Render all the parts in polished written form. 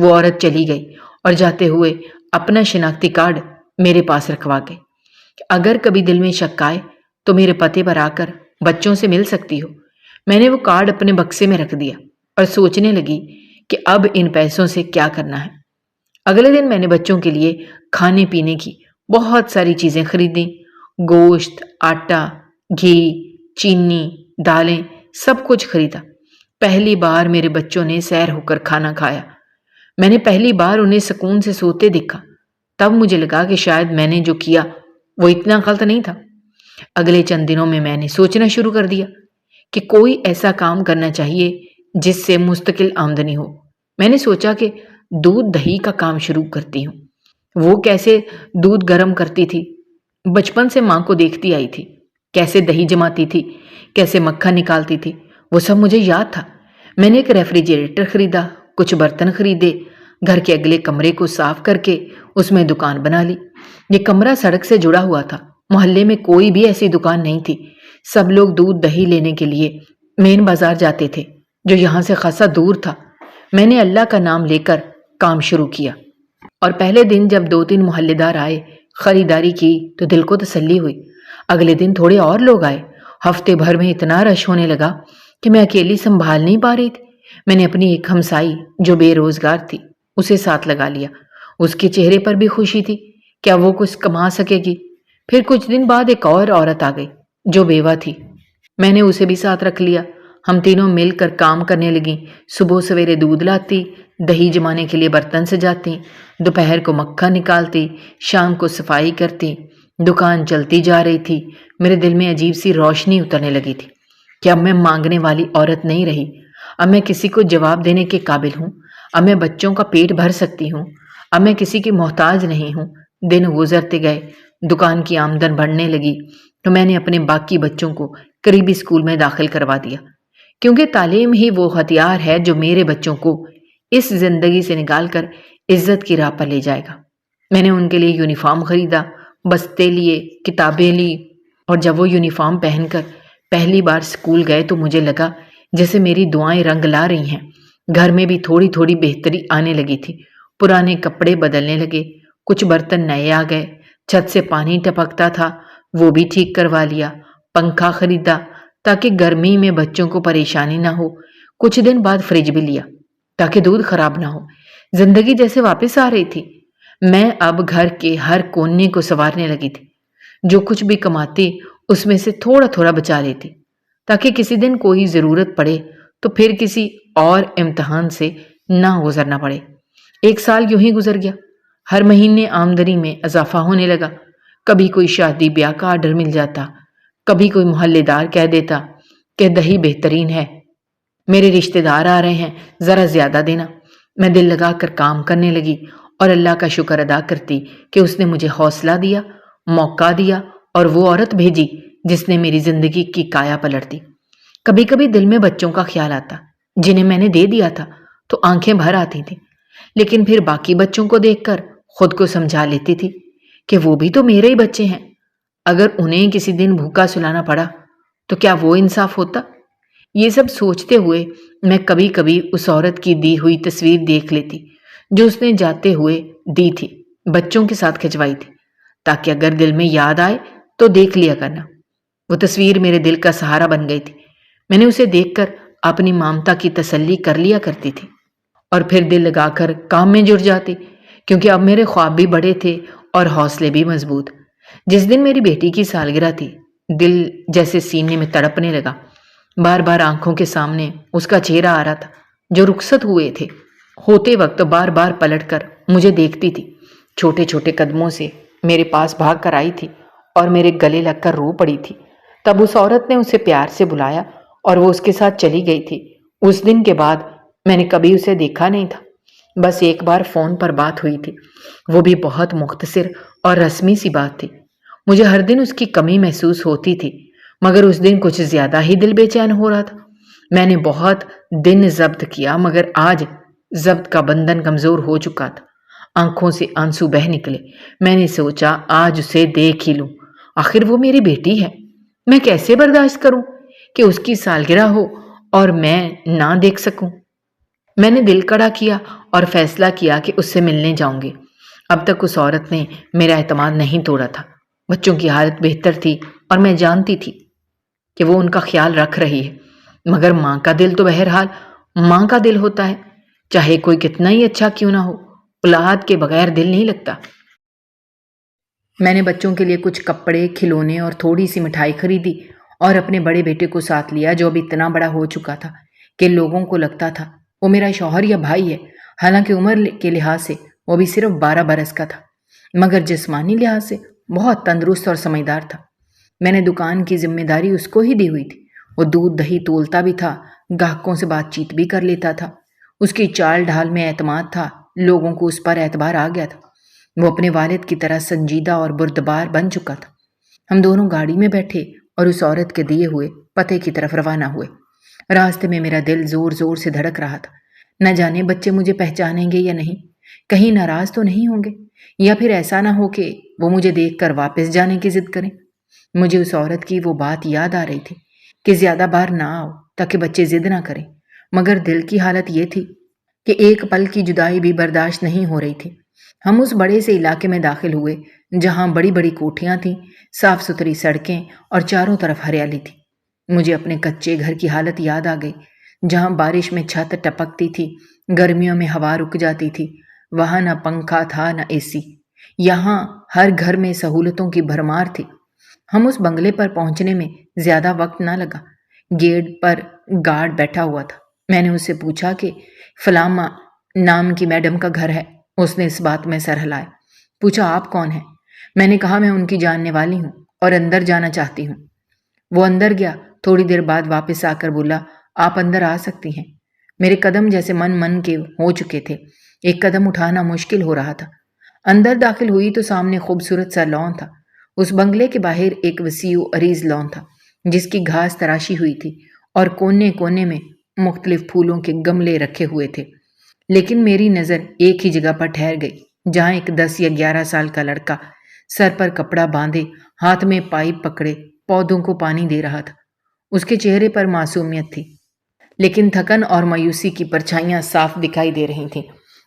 وہ عورت چلی گئی اور جاتے ہوئے اپنا شناختی کارڈ میرے پاس رکھوا گئی کہ اگر کبھی دل میں شک آئے تو میرے پتے پر آ کر بچوں سے مل سکتی ہو۔ میں نے وہ کارڈ اپنے بکسے میں رکھ دیا اور سوچنے لگی کہ اب ان پیسوں سے کیا کرنا ہے۔ اگلے دن میں نے بچوں کے لیے کھانے پینے کی بہت ساری چیزیں خریدیں، گوشت، آٹا، گھی، چینی، دالیں، سب کچھ خریدا۔ پہلی بار میرے بچوں نے سیر ہو کر کھانا کھایا۔ میں نے پہلی بار انہیں سکون سے سوتے دیکھا۔ تب مجھے لگا کہ شاید میں نے جو کیا وہ اتنا غلط نہیں تھا۔ اگلے چند دنوں میں نے سوچنا شروع کر دیا کہ کوئی ایسا کام کرنا چاہیے جس سے مستقل آمدنی ہو۔ میں نے سوچا کہ دودھ دہی کا کام شروع کرتی ہوں۔ وہ کیسے دودھ گرم کرتی تھی، بچپن سے ماں کو دیکھتی آئی تھی، کیسے دہی جماتی تھی، کیسے مکھن نکالتی تھی، وہ سب مجھے یاد تھا۔ میں نے ایک ریفریجریٹر خریدا، کچھ برتن خریدے، گھر کے اگلے کمرے کو صاف کر کے اس میں دکان بنا لی۔ یہ کمرہ سڑک سے جڑا ہوا تھا، محلے میں کوئی بھی ایسی دکان نہیں تھی۔ سب لوگ دودھ دہی لینے کے لیے مین بازار جاتے تھے جو یہاں سے خاصا دور تھا۔ میں نے اللہ کا نام لے کر کام شروع کیا اور پہلے دن جب 2-3 محلے دار آئے، خریداری کی تو دل کو تسلی ہوئی۔ اگلے دن تھوڑے اور لوگ آئے۔ ہفتے بھر میں اتنا رش ہونے لگا کہ میں اکیلی سنبھال نہیں پا رہی تھی۔ میں نے اپنی ایک ہمسائی جو بے روزگار تھی اسے ساتھ لگا لیا۔ اس کے چہرے پر بھی خوشی تھی، کیا وہ کچھ کما سکے گی۔ پھر کچھ دن بعد ایک اور عورت آ گئی جو بیوہ تھی، میں نے اسے بھی ساتھ رکھ لیا۔ ہم تینوں مل کر کام کرنے لگیں۔ صبح سویرے دودھ لاتی، دہی جمانے کے لیے برتن سجاتی، دوپہر کو مکھن نکالتی، شام کو صفائی کرتی۔ دکان چلتی جا رہی تھی۔ میرے دل میں عجیب سی روشنی اترنے لگی تھی کہ اب میں مانگنے والی عورت نہیں رہی، اب میں کسی کو جواب دینے کے قابل ہوں، اب میں بچوں کا پیٹ بھر سکتی ہوں، اب میں کسی کی محتاج نہیں ہوں۔ دن گزرتے گئے، دکان کی آمدن بڑھنے لگی تو میں نے اپنے باقی بچوں کو قریبی اسکول میں داخل کروا دیا، کیونکہ تعلیم ہی وہ ہتھیار ہے جو میرے بچوں کو اس زندگی سے نکال کر عزت کی راہ پر لے جائے گا۔ میں نے ان کے لیے یونیفارم خریدا، بستے لیے، کتابیں لی، اور جب وہ یونیفارم پہن کر پہلی بار اسکول گئے تو مجھے لگا جیسے میری دعائیں رنگ لا رہی ہیں۔ گھر میں بھی تھوڑی تھوڑی بہتری آنے لگی تھی۔ پرانے کپڑے بدلنے لگے، کچھ برتن نئے آ گئے، چھت سے پانی ٹپکتا تھا وہ بھی ٹھیک کروا لیا، پنکھا خریدا تاکہ گرمی میں بچوں کو پریشانی نہ ہو۔ کچھ دن بعد فریج بھی لیا تاکہ دودھ خراب نہ ہو۔ زندگی جیسے واپس آ رہی تھی۔ میں اب گھر کے ہر کونے کو سنوارنے لگی تھی۔ جو کچھ بھی کماتی اس میں سے تھوڑا تھوڑا بچا لیتی تاکہ کسی دن کوئی ضرورت پڑے تو پھر کسی اور امتحان سے نہ گزرنا پڑے۔ 1 سال یوں ہی گزر گیا۔ ہر مہینے آمدنی میں اضافہ ہونے لگا۔ کبھی کوئی شادی بیاہ کا آرڈر مل جاتا، کبھی کوئی محلے دار کہہ دیتا کہ دہی بہترین ہے، میرے رشتہ دار آ رہے ہیں، ذرا زیادہ دینا۔ میں دل لگا کر کام کرنے لگی اور اللہ کا شکر ادا کرتی کہ اس نے مجھے حوصلہ دیا، موقع دیا اور وہ عورت بھیجی جس نے میری زندگی کی کایا پلٹ دی۔ کبھی کبھی دل میں بچوں کا خیال آتا جنہیں میں نے دے دیا تھا تو آنکھیں بھر آتی تھیں، لیکن پھر باقی بچوں کو دیکھ کر خود کو سمجھا لیتی تھی کہ وہ بھی تو میرے ہی بچے ہیں۔ اگر انہیں کسی دن بھوکا سلانا پڑا تو کیا وہ انصاف ہوتا؟ یہ سب سوچتے ہوئے میں کبھی کبھی اس عورت کی دی ہوئی تصویر دیکھ لیتی جو اس نے جاتے ہوئے دی تھی، بچوں کے ساتھ کھنچوائی تھی تاکہ اگر دل میں یاد آئے تو دیکھ لیا کرنا۔ وہ تصویر میرے دل کا سہارا بن گئی تھی۔ میں نے اسے دیکھ کر اپنی ممتا کی تسلی کر لیا کرتی تھی اور پھر دل لگا کر کام میں جڑ جاتی، کیونکہ اب میرے خواب بھی بڑے تھے اور حوصلے بھی مضبوط۔ جس دن میری بیٹی کی سالگرہ تھی، دل جیسے سینے میں تڑپنے لگا۔ بار بار آنکھوں کے سامنے اس کا چہرہ آ رہا تھا جو رخصت ہوئے تھے، ہوتے وقت بار بار پلٹ کر مجھے دیکھتی تھی، چھوٹے چھوٹے قدموں سے میرے پاس بھاگ کر آئی تھی اور میرے گلے لگ کر رو پڑی تھی۔ تب اس عورت نے اسے پیار سے بلایا اور وہ اس کے ساتھ چلی گئی تھی۔ اس دن کے بعد میں نے کبھی اسے دیکھا نہیں تھا، بس ایک بار فون پر بات ہوئی تھی، وہ بھی بہت مختصر اور رسمی سی بات تھی۔ مجھے ہر دن اس کی کمی محسوس ہوتی تھی، مگر اس دن کچھ زیادہ ہی دل بے چین ہو رہا تھا۔ میں نے بہت دن ضبط کیا مگر آج ضبط کا بندھن کمزور ہو چکا تھا۔ آنکھوں سے آنسو بہہ نکلے۔ میں نے سوچا آج اسے دیکھ ہی لوں، آخر وہ میری بیٹی ہے۔ میں کیسے برداشت کروں کہ اس کی سالگرہ ہو اور میں نہ دیکھ سکوں؟ میں نے دل کڑا کیا اور فیصلہ کیا کہ اس سے ملنے جاؤں گی۔ اب تک اس عورت نے میرا اعتماد نہیں توڑا تھا۔ بچوں کی حالت بہتر تھی اور میں جانتی تھی کہ وہ ان کا خیال رکھ رہی ہے، مگر ماں کا دل تو بہرحال ماں کا دل ہوتا ہے، چاہے کوئی کتنا ہی اچھا کیوں نہ ہو، اولاد کے بغیر دل نہیں لگتا۔ میں نے بچوں کے لیے کچھ کپڑے، کھلونے اور تھوڑی سی مٹھائی خریدی اور اپنے بڑے بیٹے کو ساتھ لیا، جو اب اتنا بڑا ہو چکا تھا کہ لوگوں کو لگتا تھا وہ میرا شوہر یا بھائی ہے، حالانکہ عمر کے لحاظ سے وہ بھی صرف 12 برس کا تھا، مگر جسمانی لحاظ سے بہت تندرست اور سمجھدار تھا۔ میں نے دکان کی ذمہ داری اس کو ہی دی ہوئی تھی۔ وہ دودھ دہی تولتا بھی تھا، گاہکوں سے بات چیت بھی کر لیتا تھا۔ اس کی چال ڈھال میں اعتماد تھا، لوگوں کو اس پر اعتبار آ گیا تھا۔ وہ اپنے والد کی طرح سنجیدہ اور بردبار بن چکا تھا۔ ہم دونوں گاڑی میں بیٹھے اور اس عورت کے دیے ہوئے پتے کی طرف روانہ ہوئے۔ راستے میں میرا دل زور زور سے دھڑک رہا تھا۔ نہ جانے بچے مجھے پہچانیں گے یا نہیں، کہیں ناراض تو نہیں ہوں گے، یا پھر ایسا نہ ہو کہ وہ مجھے دیکھ کر واپس جانے کی ضد کریں۔ مجھے اس عورت کی وہ بات یاد آ رہی تھی کہ زیادہ بار نہ آؤ تاکہ بچے ضد نہ کریں، مگر دل کی حالت یہ تھی کہ ایک پل کی جدائی بھی برداشت نہیں ہو رہی تھی۔ ہم اس بڑے سے علاقے میں داخل ہوئے جہاں بڑی بڑی کوٹھیاں تھیں، صاف ستھری سڑکیں اور چاروں طرف ہریالی تھی۔ مجھے اپنے کچے گھر کی حالت یاد آ گئی، جہاں بارش میں چھت ٹپکتی تھی، گرمیوں میں ہوا رک جاتی تھی، وہاں نہ پنکھا تھا نہ اے سی۔ یہاں ہر گھر میں سہولتوں کی بھرمار تھی۔ ہم اس بنگلے پر پہنچنے میں زیادہ وقت نہ لگا۔ گیٹ پر گارڈ بیٹھا ہوا تھا۔ میں نے اس سے پوچھا کہ فلاں نام کی میڈم کا گھر ہے۔ اس نے اس بات میں سر ہلایا۔ پوچھا آپ کون ہیں؟ میں نے کہا میں ان کی جاننے والی ہوں اور اندر جانا چاہتی ہوں۔ وہ اندر گیا، تھوڑی دیر بعد واپس آ کر بولا آپ اندر آ سکتی ہیں۔ میرے قدم جیسے من کے ہو چکے تھے، ایک قدم اٹھانا مشکل ہو رہا تھا۔ اندر داخل ہوئی تو سامنے خوبصورت سا لان تھا۔ اس بنگلے کے باہر ایک وسیع و عریض لان تھا جس کی گھاس تراشی ہوئی تھی اور کونے کونے میں مختلف پھولوں کے گملے رکھے ہوئے تھے، لیکن میری نظر ایک ہی جگہ پر ٹھہر گئی جہاں ایک 10 یا 11 سال کا لڑکا سر پر کپڑا باندھے، ہاتھ میں پائپ پکڑے پودوں کو پانی دے رہا تھا۔ اس کے چہرے پر معصومیت تھی، لیکن تھکن اور مایوسی کی پرچھائیاں صاف دکھائی دے رہی تھیں۔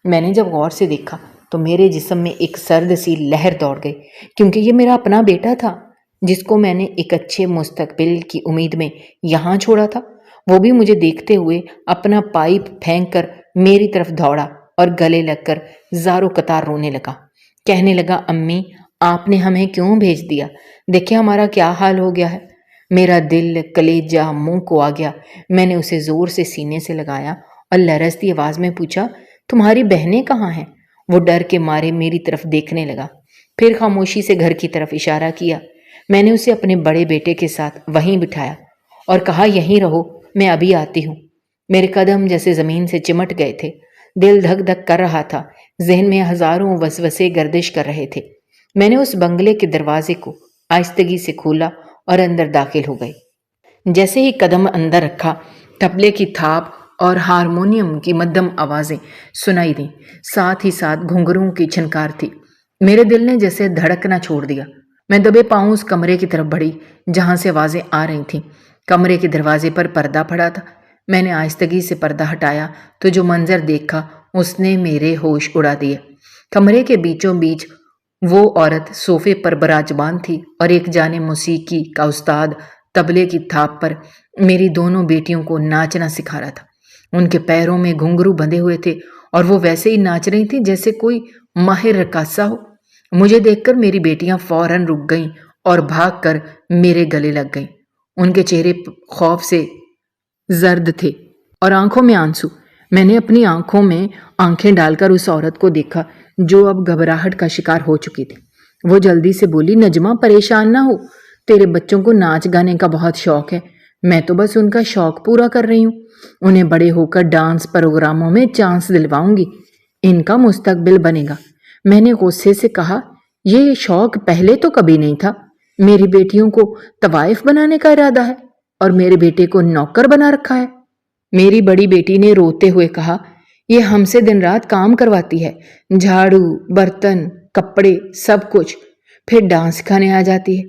میں نے جب غور سے دیکھا تو میرے جسم میں ایک سرد سی لہر دوڑ گئی، کیونکہ یہ میرا اپنا بیٹا تھا جس کو میں نے ایک اچھے مستقبل کی امید میں یہاں چھوڑا تھا۔ وہ بھی مجھے دیکھتے ہوئے اپنا پائپ پھینک کر میری طرف دوڑا اور گلے لگ کر زاروں قطار رونے لگا۔ کہنے لگا امی آپ نے ہمیں کیوں بھیج دیا؟ دیکھیں ہمارا کیا حال ہو گیا ہے۔ میرا دل کلیجہ منہ کو آ گیا۔ میں نے اسے زور سے سینے سے لگایا اور لرزتی آواز میں پوچھا تمہاری بہنیں کہاں ہیں؟ وہ ڈر کے مارے میری طرف دیکھنے لگا، پھر خاموشی سے گھر کی طرف اشارہ کیا۔ میں نے اسے اپنے بڑے بیٹے کے ساتھ وہیں بٹھایا اور کہا یہیں رہو، میں ابھی آتی ہوں۔ میرے قدم جیسے زمین سے چمٹ گئے تھے، دل دھک دھک کر رہا تھا، ذہن میں ہزاروں وسوسے گردش کر رہے تھے۔ میں نے اس بنگلے کے دروازے کو آہستگی سے کھولا اور اندر داخل ہو گئی۔ جیسے ہی قدم اندر رکھا، طبلے کی تھاپ اور ہارمونیم کی مدھم آوازیں سنائی دیں، ساتھ ہی ساتھ گھنگروں کی چھنکار تھی۔ میرے دل نے جیسے دھڑکنا چھوڑ دیا۔ میں دبے پاؤں اس کمرے کی طرف بڑھی جہاں سے آوازیں آ رہی تھیں۔ کمرے کے دروازے پر پردہ پڑا تھا۔ میں نے آہستگی سے پردہ ہٹایا تو جو منظر دیکھا اس نے میرے ہوش اڑا دیے۔ کمرے کے بیچوں بیچ وہ عورت صوفے پر براجمان تھی اور ایک جانے موسیقی کا استاد طبلے کی تھاپ پر میری دونوں بیٹیوں کو ناچنا سکھا رہا تھا۔ ان کے پیروں میں گھنگرو بندھے ہوئے تھے اور وہ ویسے ہی ناچ رہی تھیں جیسے کوئی ماہر رقاصہ ہو۔ مجھے دیکھ کر میری بیٹیاں فوراً رک گئیں اور بھاگ کر میرے گلے لگ گئیں۔ ان کے چہرے خوف سے زرد تھے اور آنکھوں میں آنسو۔ میں نے اپنی آنکھوں میں آنکھیں ڈال کر اس عورت کو دیکھا جو اب گھبراہٹ کا شکار ہو چکی تھی۔ وہ جلدی سے بولی نجمہ پریشان نہ ہو، تیرے بچوں کو ناچ گانے کا بہت شوق ہے، میں تو بس ان کا شوق پورا کر رہی ہوں، انہیں بڑے ہو کر ڈانس پروگراموں میں چانس دلواؤں گی، ان کا مستقبل بنے گا۔ میں نے غصے سے کہا یہ شوق پہلے تو کبھی نہیں تھا، میری بیٹیوں کو طوائف بنانے کا ارادہ ہے اور میرے بیٹے کو نوکر بنا رکھا ہے۔ میری بڑی بیٹی نے روتے ہوئے کہا یہ ہم سے دن رات کام کرواتی ہے، جھاڑو برتن کپڑے سب کچھ، پھر ڈانس سکھانے آ جاتی ہے،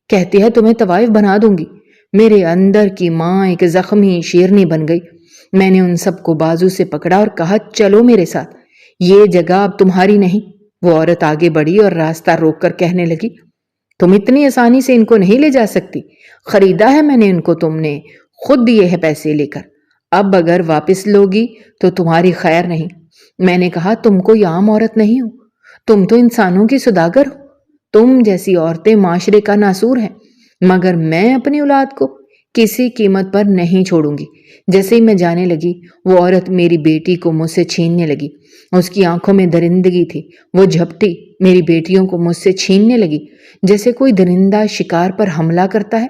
کہتی ہے تمہیں طوائف بنا دوں گی۔ میرے اندر کی ماں ایک زخمی شیرنی بن گئی۔ میں نے ان سب کو بازو سے پکڑا اور کہا چلو میرے ساتھ، یہ جگہ اب تمہاری نہیں۔ وہ عورت آگے بڑھی اور راستہ روک کر کہنے لگی، تم اتنی آسانی سے ان کو نہیں لے جا سکتی، خریدا ہے میں نے ان کو، تم نے خود دیے ہیں پیسے لے کر، اب اگر واپس لوگی تو تمہاری خیر نہیں۔ میں نے کہا، تم کوئی عام عورت نہیں ہو، تم تو انسانوں کی سوداگر ہو، تم جیسی عورتیں معاشرے کا ناسور ہیں، مگر میں اپنی اولاد کو کسی قیمت پر نہیں چھوڑوں گی۔ جیسے ہی میں جانے لگی، وہ عورت میری بیٹی کو مجھ سے چھیننے لگی، اس کی آنکھوں میں درندگی تھی، وہ جھپٹی میری بیٹیوں کو مجھ سے چھیننے لگی جیسے کوئی درندہ شکار پر حملہ کرتا ہے۔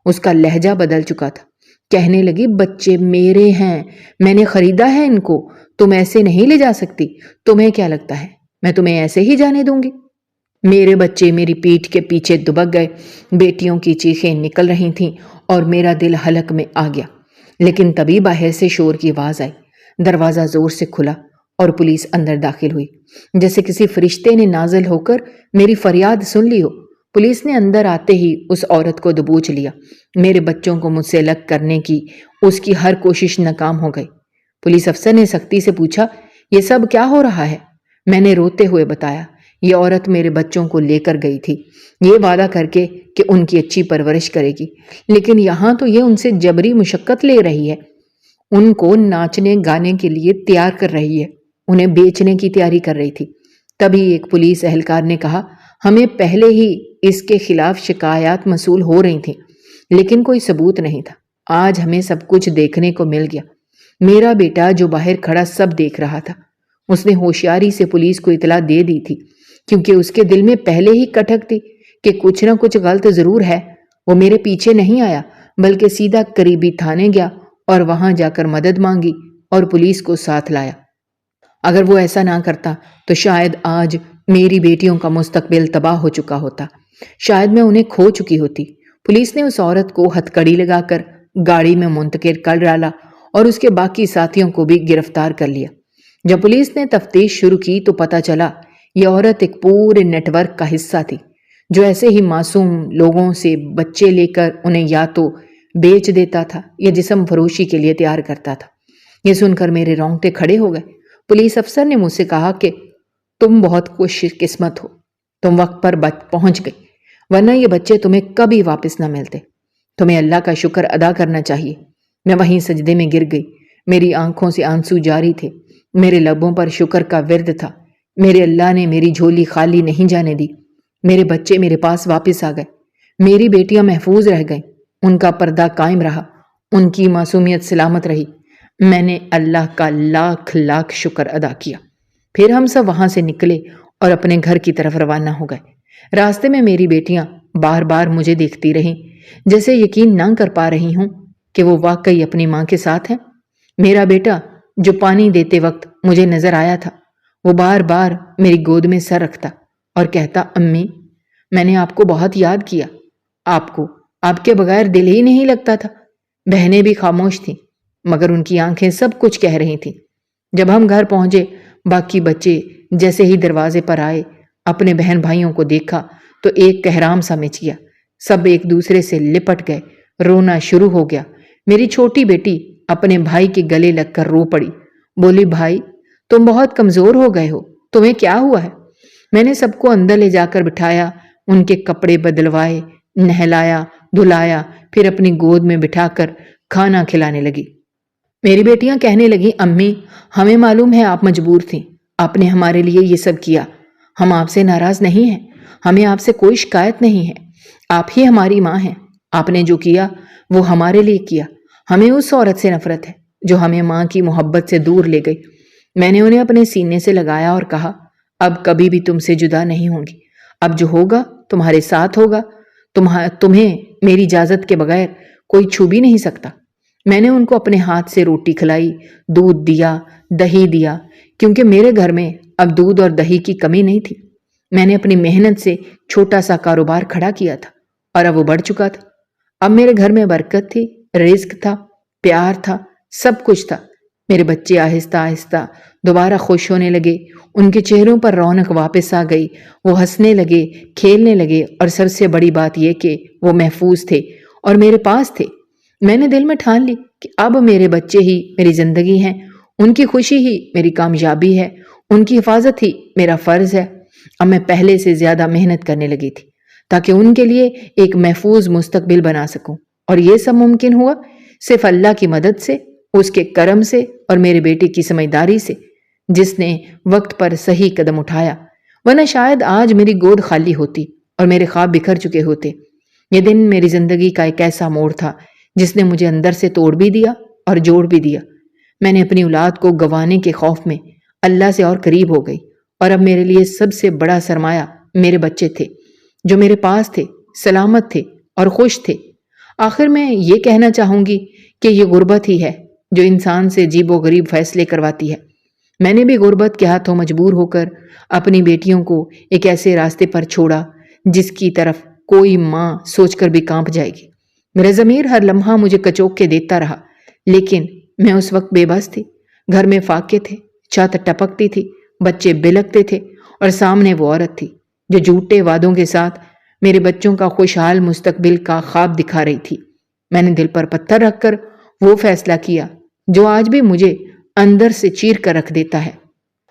اس کا لہجہ بدل چکا تھا، کہنے لگی، بچے میرے ہیں، میں نے خریدا ہے ان کو، تم ایسے نہیں لے جا سکتی، تمہیں کیا لگتا ہے میں تمہیں ایسے ہی جانے دوں گی؟ میرے بچے میری پیٹھ کے پیچھے دبک گئے، بیٹیوں کی چیخیں نکل رہی تھیں اور میرا دل حلق میں آ گیا۔ لیکن تبھی باہر سے شور کی آواز آئی، دروازہ زور سے کھلا اور پولیس اندر داخل ہوئی، جیسے کسی فرشتے نے نازل ہو کر میری فریاد سن لی ہو۔ پولیس نے اندر آتے ہی اس عورت کو دبوچ لیا، میرے بچوں کو مجھ سے الگ کرنے کی اس کی ہر کوشش ناکام ہو گئی۔ پولیس افسر نے سختی سے پوچھا، یہ سب کیا ہو رہا ہے؟ میں نے روتے ہوئے بتایا، یہ عورت میرے بچوں کو لے کر گئی تھی، یہ وعدہ کر کے کہ ان کی اچھی پرورش کرے گی، لیکن یہاں تو یہ ان سے جبری مشقت لے رہی ہے، ان کو ناچنے گانے کے لیے تیار کر رہی ہے، انہیں بیچنے کی تیاری کر رہی تھی۔ تبھی ایک پولیس اہلکار نے کہا، ہمیں پہلے ہی اس کے خلاف شکایات موصول ہو رہی تھیں، لیکن کوئی ثبوت نہیں تھا، آج ہمیں سب کچھ دیکھنے کو مل گیا۔ میرا بیٹا جو باہر کھڑا سب دیکھ رہا تھا، اس نے ہوشیاری سے پولیس کو اطلاع دے دی تھی، کیونکہ اس کے دل میں پہلے ہی کٹھک تھی کہ کچھ نہ کچھ غلط ضرور ہے۔ وہ میرے پیچھے نہیں آیا، بلکہ سیدھا قریبی تھانے گیا اور وہاں جا کر مدد مانگی اور پولیس کو ساتھ لایا۔ اگر وہ ایسا نہ کرتا تو شاید آج میری بیٹیوں کا مستقبل تباہ ہو چکا ہوتا، شاید میں انہیں کھو چکی ہوتی۔ پولیس نے اس عورت کو ہتھکڑی لگا کر گاڑی میں منتقل کر ڈالا اور اس کے باقی ساتھیوں کو بھی گرفتار کر لیا۔ جب پولیس نے تفتیش شروع کی تو پتہ چلا یہ عورت ایک پورے نیٹ ورک کا حصہ تھی، جو ایسے ہی معصوم لوگوں سے بچے لے کر انہیں یا تو بیچ دیتا تھا یا جسم فروشی کے لیے تیار کرتا تھا۔ یہ سن کر میرے رونگٹے کھڑے ہو گئے۔ پولیس افسر نے مجھ سے کہا کہ تم بہت خوش قسمت ہو، تم وقت پر پہنچ گئی، ورنہ یہ بچے تمہیں کبھی واپس نہ ملتے۔ تمہیں اللہ کا شکر ادا کرنا چاہیے۔ میں وہیں سجدے میں گر گئی، میری آنکھوں سے آنسو جاری تھے، میرے لبوں پر شکر کا ورد تھا۔ میرے اللہ نے میری جھولی خالی نہیں جانے دی، میرے بچے میرے پاس واپس آ گئے، میری بیٹیاں محفوظ رہ گئیں، ان کا پردہ قائم رہا، ان کی معصومیت سلامت رہی۔ میں نے اللہ کا لاکھ لاکھ شکر ادا کیا۔ پھر ہم سب وہاں سے نکلے اور اپنے گھر کی طرف روانہ ہو گئے۔ راستے میں میری بیٹیاں بار بار مجھے دیکھتی رہیں، جیسے یقین نہ کر پا رہی ہوں کہ وہ واقعی اپنی ماں کے ساتھ ہیں۔ میرا بیٹا جو پانی دیتے وقت مجھے نظر آیا تھا، وہ بار بار میری گود میں سر رکھتا اور کہتا، امی میں نے آپ کو بہت یاد کیا، آپ کے بغیر دل ہی نہیں لگتا تھا۔ بہنیں بھی خاموش تھیں، مگر ان کی آنکھیں سب کچھ کہہ رہی تھیں۔ جب ہم گھر پہنچے، باقی بچے جیسے ہی دروازے پر آئے، اپنے بہن بھائیوں کو دیکھا تو ایک کہرام سا مچ گیا، سب ایک دوسرے سے لپٹ گئے، رونا شروع ہو گیا۔ میری چھوٹی بیٹی اپنے بھائی کے گلے لگ کر رو پڑی، بولی، بھائی تم بہت کمزور ہو گئے ہو، تمہیں کیا ہوا ہے؟ میں نے سب کو اندر لے جا کر بٹھایا، ان کے کپڑے بدلوائے، نہلایا دھلایا، پھر اپنی گود میں بٹھا کر کھانا کھلانے لگی۔ میری بیٹیاں کہنے لگیں، امی ہمیں معلوم ہے آپ مجبور تھیں، آپ نے ہمارے لیے یہ سب کیا، ہم آپ سے ناراض نہیں ہیں، ہمیں آپ سے کوئی شکایت نہیں ہے، آپ ہی ہماری ماں ہیں، آپ نے جو کیا وہ ہمارے لیے کیا، ہمیں اس عورت سے نفرت ہے جو ہمیں ماں کی محبت سے دور لے گئی۔ میں نے انہیں اپنے سینے سے لگایا اور کہا، اب کبھی بھی تم سے جدا نہیں ہوں گی، اب جو ہوگا تمہارے ساتھ ہوگا، تمہیں میری اجازت کے بغیر کوئی چھو بھی نہیں سکتا۔ میں نے ان کو اپنے ہاتھ سے روٹی کھلائی، دودھ دیا، دہی دیا، کیونکہ میرے گھر میں اب دودھ اور دہی کی کمی نہیں تھی۔ میں نے اپنی محنت سے چھوٹا سا کاروبار کھڑا کیا تھا اور اب وہ بڑھ چکا تھا۔ اب میرے گھر میں برکت تھی، رزق تھا، پیار تھا، سب کچھ تھا۔ میرے بچے آہستہ آہستہ دوبارہ خوش ہونے لگے، ان کے چہروں پر رونق واپس آ گئی، وہ ہنسنے لگے، کھیلنے لگے، اور سب سے بڑی بات یہ کہ وہ محفوظ تھے اور میرے پاس تھے۔ میں نے دل میں ٹھان لی کہ اب میرے بچے ہی میری زندگی ہیں، ان کی خوشی ہی میری کامیابی ہے، ان کی حفاظت ہی میرا فرض ہے۔ اب میں پہلے سے زیادہ محنت کرنے لگی تھی تاکہ ان کے لیے ایک محفوظ مستقبل بنا سکوں، اور یہ سب ممکن ہوا صرف اللہ کی مدد سے، اس کے کرم سے اور میرے بیٹے کی سمجھداری سے، جس نے وقت پر صحیح قدم اٹھایا، ورنہ شاید آج میری گود خالی ہوتی اور میرے خواب بکھر چکے ہوتے۔ یہ دن میری زندگی کا ایک ایسا موڑ تھا جس نے مجھے اندر سے توڑ بھی دیا اور جوڑ بھی دیا۔ میں نے اپنی اولاد کو گنوانے کے خوف میں اللہ سے اور قریب ہو گئی، اور اب میرے لیے سب سے بڑا سرمایہ میرے بچے تھے، جو میرے پاس تھے، سلامت تھے اور خوش تھے۔ آخر میں یہ کہنا چاہوں گی کہ یہ غربت ہی ہے جو انسان سے عجیب و غریب فیصلے کرواتی ہے۔ میں نے بھی غربت کے ہاتھوں مجبور ہو کر اپنی بیٹیوں کو ایک ایسے راستے پر چھوڑا جس کی طرف کوئی ماں سوچ کر بھی کانپ جائے گی۔ میرا ضمیر ہر لمحہ مجھے کچوک کے دیتا رہا، لیکن میں اس وقت بے بس تھی۔ گھر میں فاقے تھے، چھت ٹپکتی تھی، بچے بلکتے تھے، اور سامنے وہ عورت تھی جو جھوٹے وعدوں کے ساتھ میرے بچوں کا خوشحال مستقبل کا خواب دکھا رہی تھی۔ میں نے دل پر پتھر رکھ کر وہ فیصلہ کیا جو آج بھی مجھے اندر سے چیر کر رکھ دیتا ہے،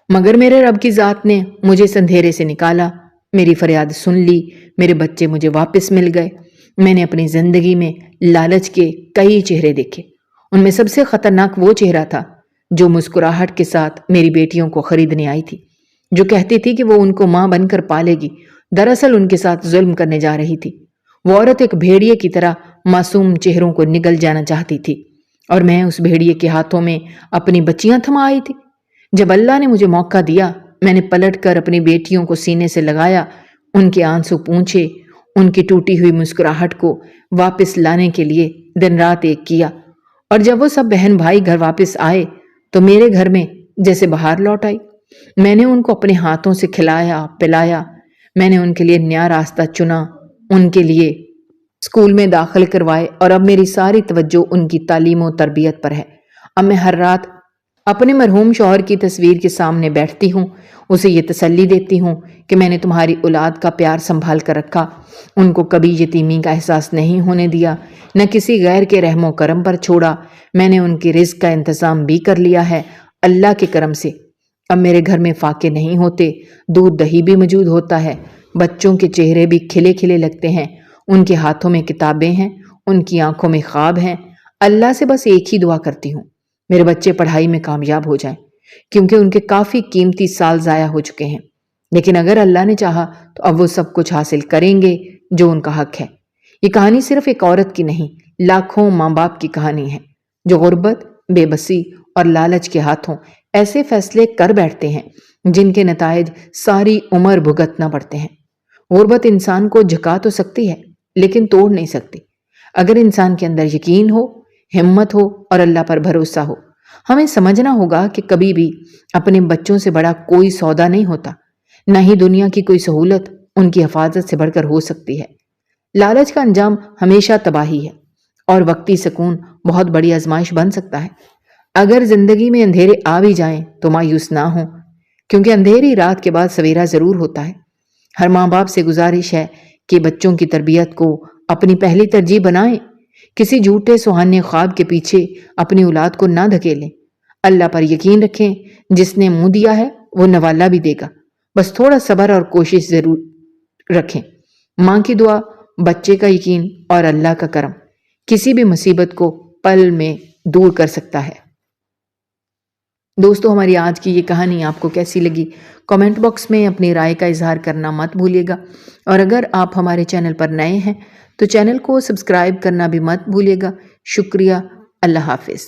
مگر میرے رب کی ذات نے مجھے اس اندھیرے سے نکالا، میری فریاد سن لی، میرے بچے مجھے واپس مل گئے۔ میں نے اپنی زندگی میں لالچ کے کئی چہرے دیکھے، ان میں سب سے خطرناک وہ چہرہ تھا جو مسکراہٹ کے ساتھ میری بیٹیوں کو خریدنے آئی تھی، جو کہتی تھی کہ وہ ان کو ماں بن کر پالے گی، دراصل ان کے ساتھ ظلم کرنے جا رہی تھی۔ وہ عورت ایک بھیڑیے کی طرح معصوم چہروں کو نگل جانا چاہتی تھی، اور میں اس بھیڑیے کے ہاتھوں میں اپنی بچیاں تھما آئی تھی۔ جب اللہ نے مجھے موقع دیا، میں نے پلٹ کر اپنی بیٹیوں کو سینے سے لگایا، ان کے آنسو پونچھے، ان کی ٹوٹی ہوئی مسکراہٹ کو واپس لانے کے لیے دن رات ایک کیا، اور جب وہ سب بہن بھائی گھر واپس آئے تو میرے گھر میں جیسے بہار لوٹ آئی۔ میں نے ان کو اپنے ہاتھوں سے کھلایا پلایا، میں نے ان کے لیے نیا راستہ چنا، ان کے لیے اسکول میں داخل کروائے، اور اب میری ساری توجہ ان کی تعلیم و تربیت پر ہے۔ اب میں ہر رات اپنے مرحوم شوہر کی تصویر کے سامنے بیٹھتی ہوں، اسے یہ تسلی دیتی ہوں کہ میں نے تمہاری اولاد کا پیار سنبھال کر رکھا، ان کو کبھی یتیمی کا احساس نہیں ہونے دیا، نہ کسی غیر کے رحم و کرم پر چھوڑا، میں نے ان کے رزق کا انتظام بھی کر لیا ہے اللہ کے کرم سے۔ اب میرے گھر میں فاقے نہیں ہوتے، دودھ دہی بھی موجود ہوتا ہے، بچوں کے چہرے بھی کھلے کھلے لگتے ہیں، ان کے ہاتھوں میں کتابیں ہیں، ان کی آنکھوں میں خواب ہیں۔ اللہ سے بس ایک ہی دعا کرتی ہوں، میرے بچے پڑھائی میں کامیاب ہو جائیں، کیونکہ ان کے کافی قیمتی سال ضائع ہو چکے ہیں، لیکن اگر اللہ نے چاہا تو اب وہ سب کچھ حاصل کریں گے جو ان کا حق ہے۔ یہ کہانی صرف ایک عورت کی نہیں، لاکھوں ماں باپ کی کہانی ہے جو غربت، بے بسی اور لالچ کے ہاتھوں ایسے فیصلے کر بیٹھتے ہیں جن کے نتائج ساری عمر بھگتنا پڑتے ہیں۔ غربت انسان کو جھکا تو سکتی ہے لیکن توڑ نہیں سکتی۔ اگر انسان کے اندر یقین ہو، ہمت ہو اور اللہ پر بھروسہ ہو، ہمیں سمجھنا ہوگا کہ کبھی بھی اپنے بچوں سے بڑا کوئی سودا نہیں ہوتا، نہ ہی دنیا کی کوئی سہولت ان کی حفاظت سے بڑھ کر ہو سکتی ہے۔ لالچ کا انجام ہمیشہ تباہی ہے، اور وقتی سکون بہت بڑی آزمائش بن سکتا ہے۔ اگر زندگی میں اندھیرے آ بھی جائیں تو مایوس نہ ہوں، کیونکہ اندھیری رات کے بعد سویرا ضرور ہوتا ہے۔ ہر ماں باپ سے گزارش ہے کہ بچوں کی تربیت کو اپنی پہلی ترجیح بنائیں، کسی جھوٹے سہانے خواب کے پیچھے اپنی اولاد کو نہ دھکیلیں۔ اللہ پر یقین رکھیں، جس نے منہ دیا ہے وہ نوالا بھی دے گا، بس تھوڑا صبر اور کوشش ضرور رکھیں۔ ماں کی دعا، بچے کا یقین اور اللہ کا کرم کسی بھی مصیبت کو پل میں دور کر سکتا ہے۔ دوستو، ہماری آج کی یہ کہانی آپ کو کیسی لگی؟ کامنٹ باکس میں اپنی رائے کا اظہار کرنا مت بھولیے گا، اور اگر آپ ہمارے چینل پر نئے ہیں تو چینل کو سبسکرائب کرنا بھی مت بھولیے گا۔ شکریہ، اللہ حافظ۔